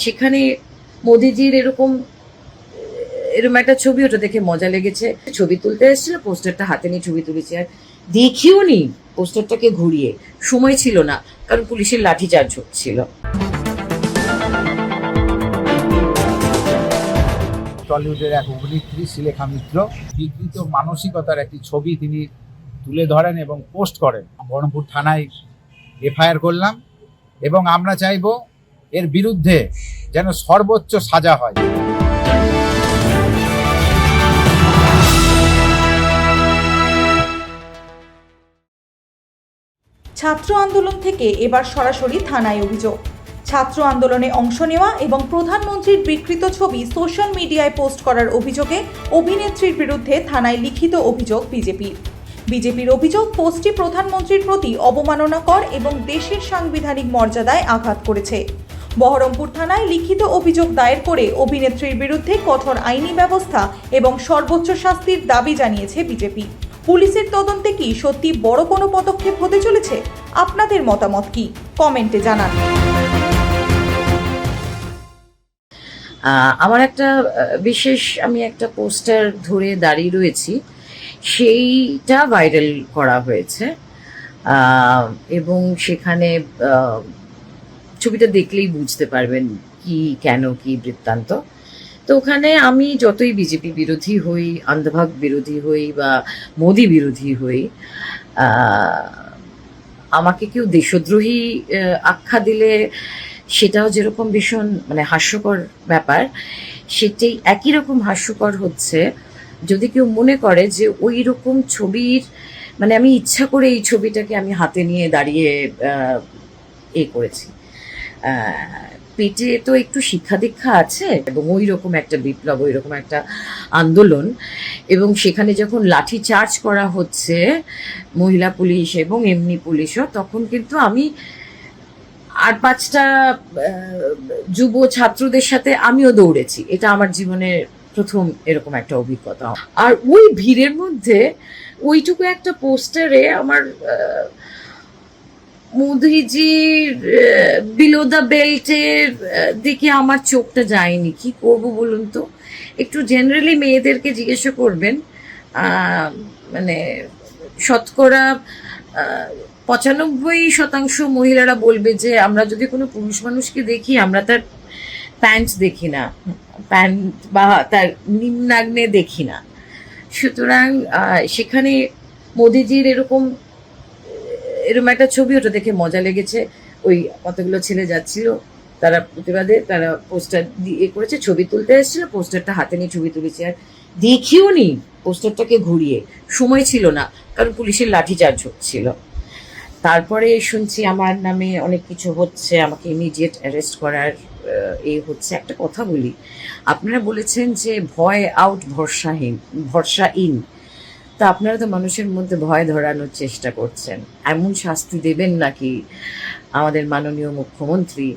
সেখানে মোদিজির এরকম এরকম একটা ছবি, ওটা দেখে মজা লেগেছে। ছবি তুলতে এসেছিল, পোস্টারটা হাতে নিয়ে ছবি তুলেছি, আর দেখিও নি পোস্টারটাকে ঘুরিয়ে। সময় ছিল না, কারণ পুলিশের লাঠিচার্জ হচ্ছিল। টলিউডের এক অভিনেত্রী শ্রীলেখা মিত্র বিকৃত মানসিকতার একটি ছবি তিনি তুলে ধরেন এবং পোস্ট করেন। বহরমপুর থানায় এফআইআর করলাম এবং আমরা চাইব এর বিরুদ্ধে যেন সর্বোচ্চ সাজা হয়। ছাত্র আন্দোলন থেকে এবার সরাসরি থানায় অভিযোগ। ছাত্র আন্দোলনে অংশ নেওয়া এবং প্রধানমন্ত্রীর বিকৃত ছবি সোশ্যাল মিডিয়ায় পোস্ট করার অভিযোগে অভিনেত্রীর বিরুদ্ধে থানায় লিখিত অভিযোগ বিজেপির অভিযোগ, পোস্টটি প্রধানমন্ত্রীর প্রতি অবমাননাকর এবং দেশের সাংবিধানিক মর্যাদায় আঘাত করেছে। বহরমপুর থানায় লিখিত অভিযোগ দায়ের করে অভিনেত্রীর বিরুদ্ধে কঠোর আইনি ব্যবস্থা এবং সর্বোচ্চ শাস্তির দাবি জানিয়েছে বিজেপি। পুলিশের তদন্তে কি সত্যি বড় কোনো পদক্ষেপ হতে চলেছে? আপনাদের মতামত কি? কমেন্টে জানান। আমার একটা বিশেষ, আমি একটা পোস্টার ধরে দাঁড়িয়ে রয়েছি, সেইটা ভাইরাল করা হয়েছে এবং সেখানে ছবিটা দেখলেই বুঝতে পারবেন কি কেন কি বৃত্তান্ত। তো ওখানে আমি যতই বিজেপি বিরোধী হই, অন্ধভাগ বিরোধী হই বা মোদি বিরোধী হই, আমাকে কেউ দেশদ্রোহী আখ্যা দিলে সেটাও যেরকম ভীষণ হাস্যকর ব্যাপার, সেটাই একই রকম হাস্যকর হচ্ছে যদি কেউ মনে করে যে ওই রকম ছবির আমি ইচ্ছা করে এই ছবিটাকে আমি হাতে নিয়ে দাঁড়িয়ে করেছি। পেটে তো একটু শিক্ষা দীক্ষা আছে এবং ওই রকম একটা বিপ্লব, ওই রকম একটা আন্দোলন, এবং সেখানে যখন লাঠি চার্জ করা হচ্ছে মহিলা পুলিশ এবং এমনি পুলিশও, তখন কিন্তু আমি 8-5টা যুব ছাত্রদের সাথে আমিও দৌড়েছি। এটা আমার জীবনের প্রথম এরকম একটা অভিজ্ঞতা। আর ওই ভিড়ের মধ্যে ওইটুকু একটা পোস্টারে আমার মোদিজির বিলো দ্য বেল্টের দিকে আমার চোখটা যায়নি। কি করব বলুন তো? একটু জেনারেলি মেয়েদেরকে জিজ্ঞাসা করবেন, শতকরা 95% মহিলারা বলবে যে আমরা যদি কোনো পুরুষ মানুষকে দেখি, আমরা তার প্যান্ট দেখি না, প্যান্ট বা তার নিম্নাগ্নে দেখি না। সুতরাং সেখানে মোদিজির এরকম একটা ছবি, ওটা দেখে মজা লেগেছে। ওই কতগুলো ছেলে যাচ্ছিল, তারা প্রতিবাদে তারা পোস্টার দিয়ে করেছে, ছবি তুলতে এসেছিল, পোস্টারটা হাতে নিয়ে ছবি তুলেছি, আর দেখিও নি পোস্টারটাকে ঘুরিয়ে। সময় ছিল না, কারণ পুলিশের লাঠিচার্জ হচ্ছিল। তারপরে শুনছি আমার নামে অনেক কিছু হচ্ছে, আমাকে ইমিডিয়েট অ্যারেস্ট করার হচ্ছে। একটা কথা বলি, আপনারা বলেছেন যে ভয় আউট ভরসা ইন। তা আপনারা তো মানুষের মধ্যে ভয় ধরানোর চেষ্টা করছেন। এমন শাস্তি দেবেন নাকি আমাদের মাননীয় মুখ্যমন্ত্রী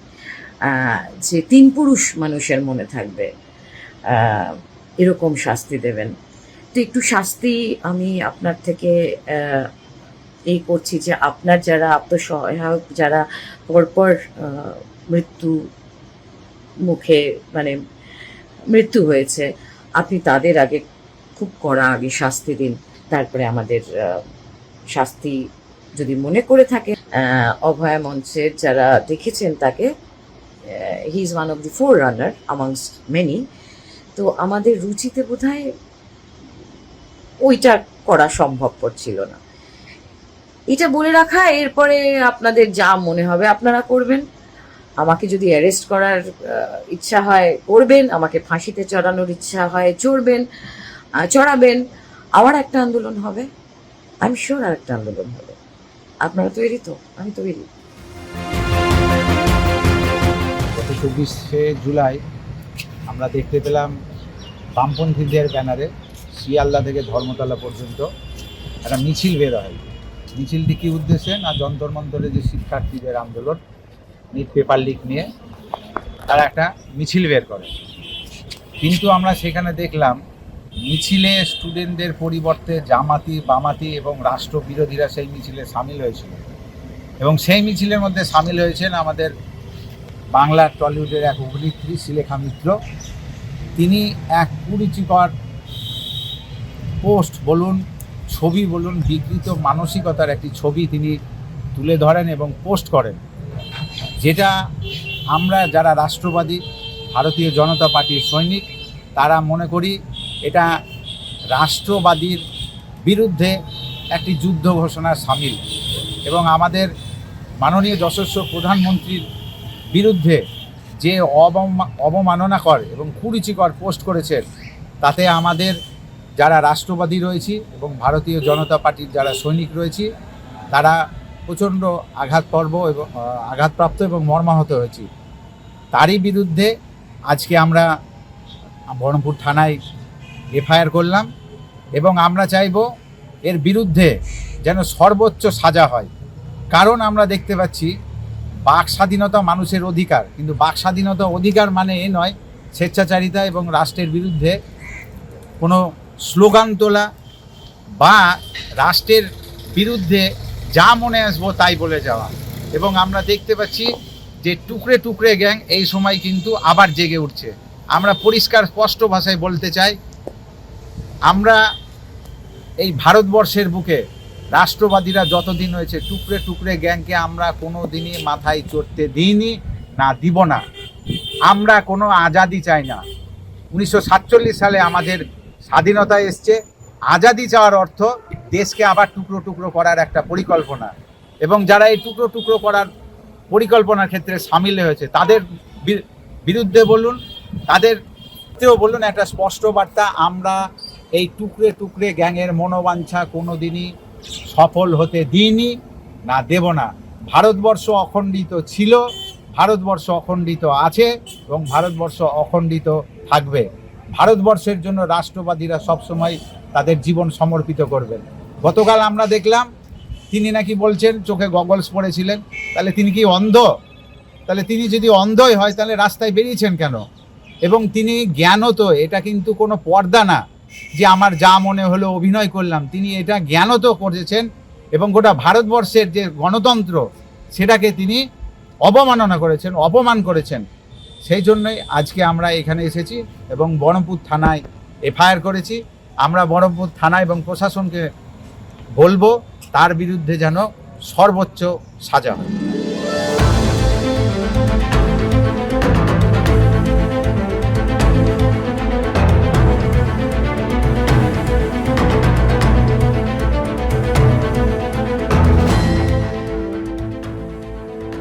যে 3 পুরুষ মানুষের মনে থাকবে, এরকম শাস্তি দেবেন? তো একটু শাস্তি আমি আপনার থেকে করছি যে আপনার যারা আত্মসহায়ক, যারা পরপর মৃত্যু মুখে মৃত্যু হয়েছে, আপনি তাদের আগে খুব কড়া আগে শাস্তি দিন। তারপরে আমাদের শাস্তি যদি মনে করে থাকে, অভয়া মঞ্চের যারা দেখেছেন তাকে, he is one of the forerunner amongst many. তো আমাদের রুচিতে বোধহয় ওইটা করা সম্ভবপর ছিল না। এটা বলে রাখা, এরপরে আপনাদের যা মনে হবে আপনারা করবেন। আমাকে যদি অ্যারেস্ট করার ইচ্ছা হয় করবেন, আমাকে ফাঁসিতে চড়ানোর ইচ্ছা হয় চড়াবেন। আবার একটা আন্দোলন হবে, আই এম শিওর আর একটা আন্দোলন হবে। আপনারা তৈরি তো? আমি তৈরি। গত 24শে জুলাই আমরা দেখতে পেলাম বামপন্থীদের ব্যানারে শিয়ালদা থেকে ধর্মতলা পর্যন্ত একটা মিছিল বের হয়। মিছিলটি কী উদ্দেশ্যে না, যন্তর মন্তরে যে শিক্ষার্থীদের আন্দোলন, নিট পেপার লিক নিয়ে তারা একটা মিছিল বের করে। কিন্তু আমরা সেখানে দেখলাম মিছিলে স্টুডেন্টদের পরিবর্তে জামাতি, বামাতি এবং রাষ্ট্রবিরোধীরা সেই মিছিলে সামিল হয়েছিল, এবং সেই মিছিলের মধ্যে সামিল হয়েছেন আমাদের বাংলার টলিউডের এক অভিনেত্রী শ্রীলেখা মিত্র, তিনি এক কুরুচিকর পোস্ট বলুন, ছবি বলুন, বিকৃত মানসিকতার একটি ছবি তিনি তুলে ধরেন এবং পোস্ট করেন, যেটা আমরা যারা রাষ্ট্রবাদী ভারতীয় জনতা পার্টির সৈনিক তারা মনে করি এটা রাষ্ট্রবাদীর বিরুদ্ধে একটি যুদ্ধ ঘোষণার সামিল, এবং আমাদের মাননীয় যশস্বী প্রধানমন্ত্রীর বিরুদ্ধে যে অবমাননাকর এবং কুরুচিকর পোস্ট করেছেন, তাতে আমাদের যারা রাষ্ট্রবাদী রয়েছি এবং ভারতীয় জনতা পার্টির যারা সৈনিক রয়েছি তারা প্রচণ্ড আঘাতপ্রাপ্ত এবং মর্মাহত হয়েছি। তারই বিরুদ্ধে আজকে আমরা বহরমপুর থানায় এফআইআর করলাম এবং আমরা চাইব এর বিরুদ্ধে যেন সর্বোচ্চ সাজা হয়। কারণ আমরা দেখতে পাচ্ছি বাক স্বাধীনতা মানুষের অধিকার, কিন্তু বাক স্বাধীনতা অধিকার মানে এ নয় স্বেচ্ছাচারিতা এবং রাষ্ট্রের বিরুদ্ধে কোনো স্লোগান তোলা বা রাষ্ট্রের বিরুদ্ধে যা মনে আসবো তাই বলে যাওয়া। এবং আমরা দেখতে পাচ্ছি যে টুকরে টুকরে গ্যাং এই সময় কিন্তু আবার জেগে উঠছে। আমরা পরিষ্কার স্পষ্ট ভাষায় বলতে চাই, আমরা এই ভারতবর্ষের বুকে রাষ্ট্রবাদীরা যতদিন হয়েছে টুকরে টুকরে গ্যাংকে আমরা কোনো দিনই মাথায় চড়তে দিইনি, না দিব না। আমরা কোনো আজাদি চাই না। 1947 সালে আমাদের স্বাধীনতা এসছে। আজাদি চাওয়ার অর্থ দেশকে আবার টুকরো টুকরো করার একটা পরিকল্পনা, এবং যারা এই টুকরো টুকরো করার পরিকল্পনার ক্ষেত্রে সামিল হয়েছে তাদের বিরুদ্ধে বলুন, তাদেরকেও বলুন একটা স্পষ্ট বার্তা, আমরা এই টুকরে টুকরে গ্যাংয়ের মনোবাঞ্ছা কোনো দিনই সফল হতে দিইনি, না দেব না। ভারতবর্ষ অখণ্ডিত ছিল, ভারতবর্ষ অখণ্ডিত আছে এবং ভারতবর্ষ অখণ্ডিত থাকবে। ভারতবর্ষের জন্য রাষ্ট্রবাদীরা সবসময় তাদের জীবন সমর্পিত করবেন। গতকাল আমরা দেখলাম তিনি নাকি বলছেন চোখে গগলস পরেছিলেন, তাহলে তিনি কি অন্ধ? তাহলে তিনি যদি অন্ধই হয় তাহলে রাস্তায় বেরিয়েছেন কেন? এবং তিনি জ্ঞানত, এটা কিন্তু কোনো পর্দা না যে আমার যা মনে হলো অভিনয় করলাম, তিনি এটা জ্ঞানত করেছেন এবং গোটা ভারতবর্ষের যে গণতন্ত্র সেটাকে তিনি অবমাননা করেছেন, অপমান করেছেন। সেই জন্যই আজকে আমরা এখানে এসেছি এবং বহরমপুর থানায় এফআইআর করেছি। আমরা বহরমপুর থানা এবং প্রশাসনকে বলবো তার বিরুদ্ধে যেন সর্বোচ্চ সাজা হয়।